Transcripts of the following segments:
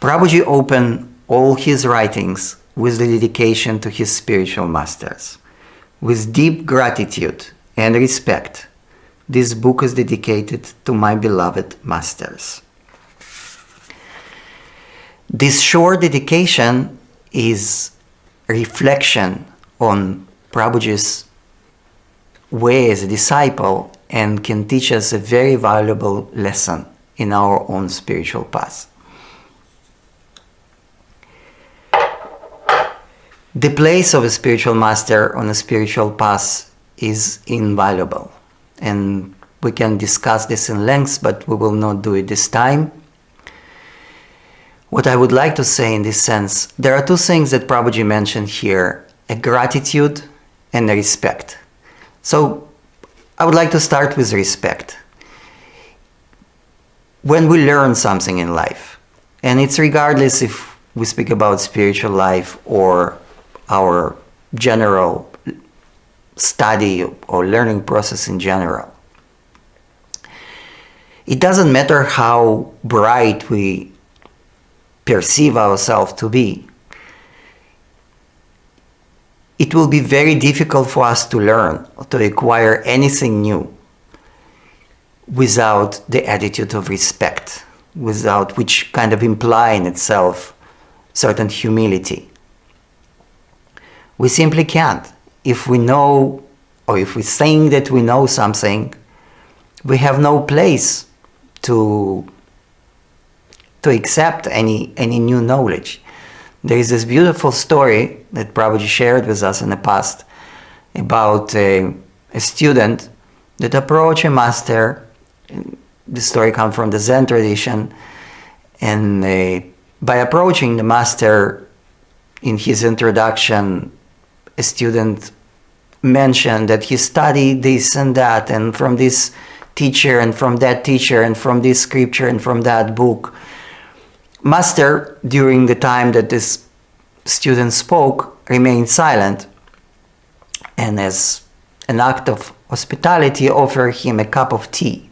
Prabhuji opened all his writings with the dedication to his spiritual masters. With deep gratitude and respect, this book is dedicated to my beloved masters. This short dedication is a reflection on Prabhuji's way as a disciple and can teach us a very valuable lesson in our own spiritual path. The place of a spiritual master on a spiritual path is invaluable, and we can discuss this in length, but we will not do it this time. What I would like to say in this sense, there are two things that Prabhuji mentioned here, a gratitude and a respect. So I would like to start with respect. When we learn something in life, and it's regardless if we speak about spiritual life or our general study or learning process in general, it doesn't matter how bright we perceive ourselves to be. It will be very difficult for us to learn or to acquire anything new without the attitude of respect, without which kind of imply in itself certain humility. We simply can't. If we know, or if we think that we know something, we have no place to accept any new knowledge. There is this beautiful story that Prabhuji shared with us in the past about a student that approached a master. The story comes from the Zen tradition, and by approaching the master in his introduction, a student mentioned that he studied this and that, and from this teacher, and from that teacher, and from this scripture, and from that book. Master, during the time that this student spoke, remained silent, and as an act of hospitality, offered him a cup of tea.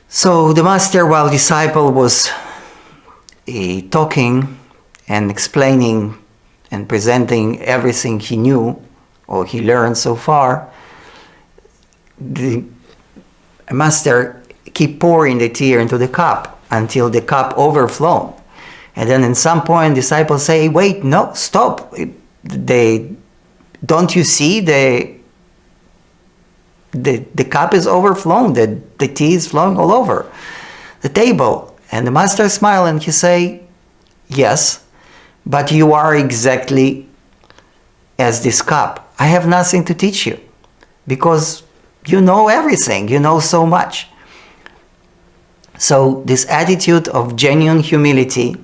So the master, while the disciple was talking and explaining and presenting everything he knew or he learned so far, the master kept pouring the tea into the cup until the cup overflowed. And then at some point, disciples say, "Wait, no, stop. Don't you see the cup is overflowing, the tea is flowing all over the table?" And the master smiled and he say, "Yes, but you are exactly as this cup. I have nothing to teach you because you know everything, you know so much." So this attitude of genuine humility,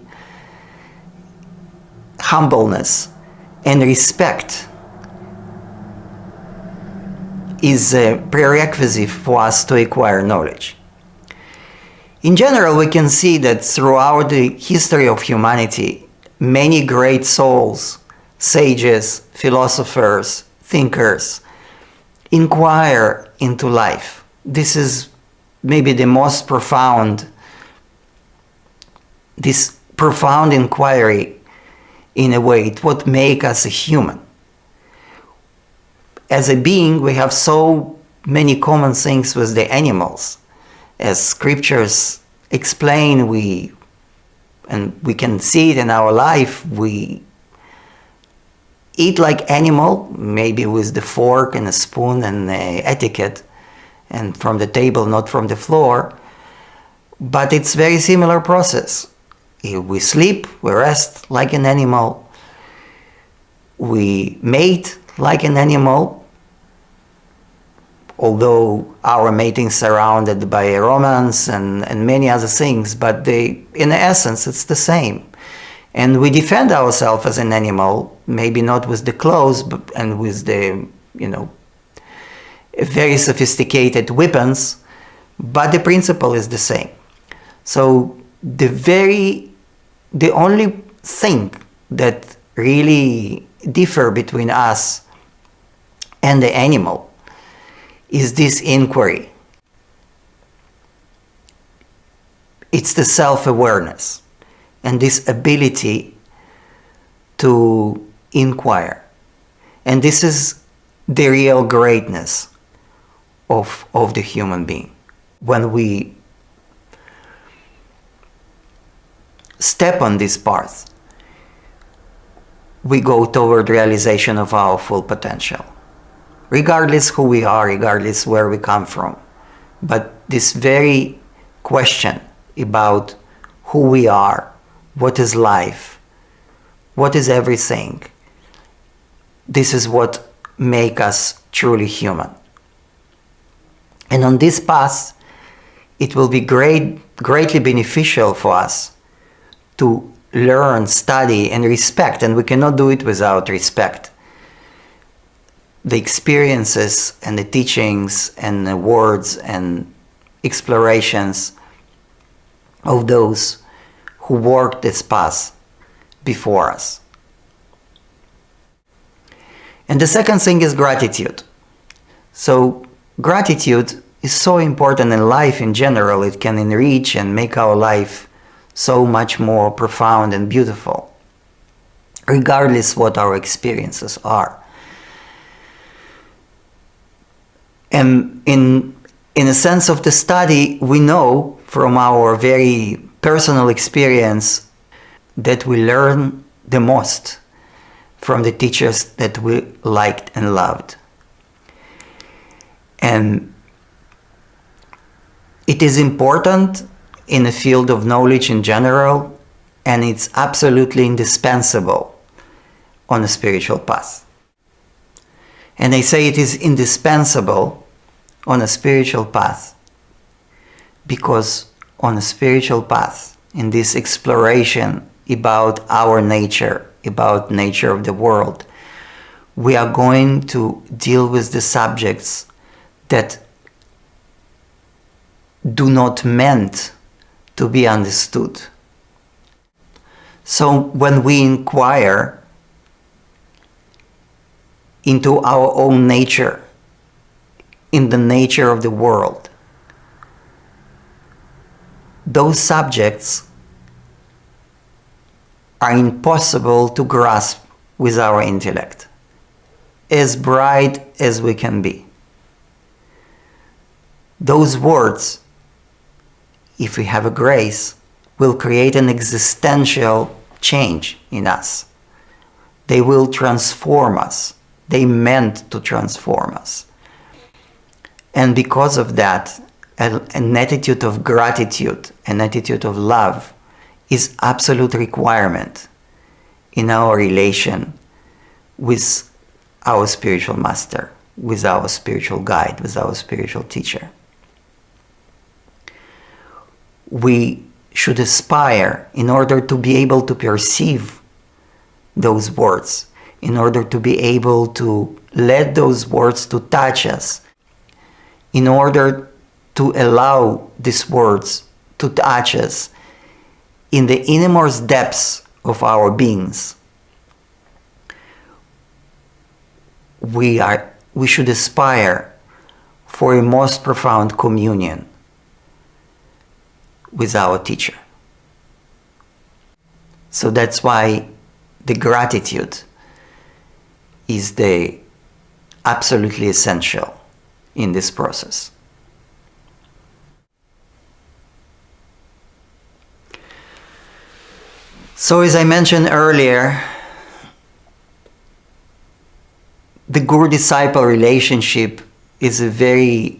humbleness, and respect is a prerequisite for us to acquire knowledge. In general, we can see that throughout the history of humanity, many great souls, sages, philosophers, thinkers, inquire into life. This is maybe the most profound, this profound inquiry in a way, it what makes us a human. As a being, we have so many common things with the animals. As scriptures explain, we can see it in our life, we eat like animal, maybe with the fork and a spoon and etiquette, and from the table, not from the floor. But it's very similar process. We sleep, we rest like an animal, we mate like an animal, although our mating is surrounded by romance and many other things, but in essence it's the same. And we defend ourselves as an animal, maybe not with the clothes and with the, very sophisticated weapons, but the principle is the same. So the only thing that really differ between us and the animal is this inquiry. It's the self-awareness and this ability to inquire. And this is the real greatness of the human being. When we step on this path, we go toward realization of our full potential, regardless who we are, regardless where we come from. But this very question about who we are, what is life, what is everything, this is what makes us truly human. And on this path, it will be greatly beneficial for us to learn, study, and respect, and we cannot do it without respect, the experiences and the teachings and the words and explorations of those who walked this path before us. And the second thing is gratitude. So gratitude is so important in life in general. It can enrich and make our life so much more profound and beautiful, regardless what our experiences are. And in a sense of the study, we know from our very personal experience that we learn the most from the teachers that we liked and loved. And it is important in the field of knowledge in general, and it's absolutely indispensable on a spiritual path. And I say it is indispensable on a spiritual path because on a spiritual path, in this exploration about our nature, about nature of the world, we are going to deal with the subjects that do not meant to be understood. So when we inquire into our own nature, in the nature of the world, those subjects are impossible to grasp with our intellect, as bright as we can be. Those words, if we have a grace, will create an existential change in us. They will transform us. They meant to transform us. And because of that, an attitude of gratitude, an attitude of love is absolute requirement in our relation with our spiritual master, with our spiritual guide, with our spiritual teacher. We should aspire, in order to be able to perceive those words, in order to be able to let those words to touch us, in order to allow these words to touch us in the innermost depths of our beings, we should aspire for a most profound communion with our teacher. So that's why the gratitude is the absolutely essential in this process. So as I mentioned earlier, the guru-disciple relationship is a very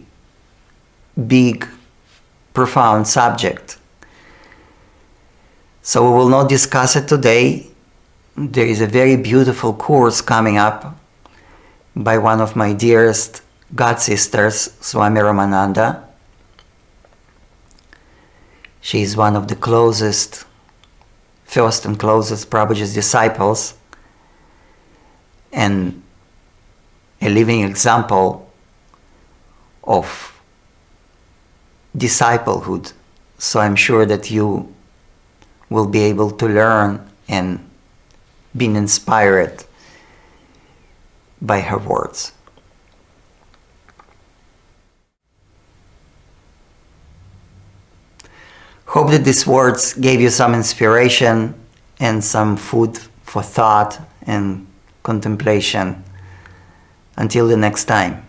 big, profound subject. So we will not discuss it today. There is a very beautiful course coming up by one of my dearest God sisters, Swami Ramananda. She is one of the first and closest Prabhuji's disciples, and a living example of disciplehood. So I'm sure that you will be able to learn and be inspired by her words. Hope that these words gave you some inspiration and some food for thought and contemplation. Until the next time.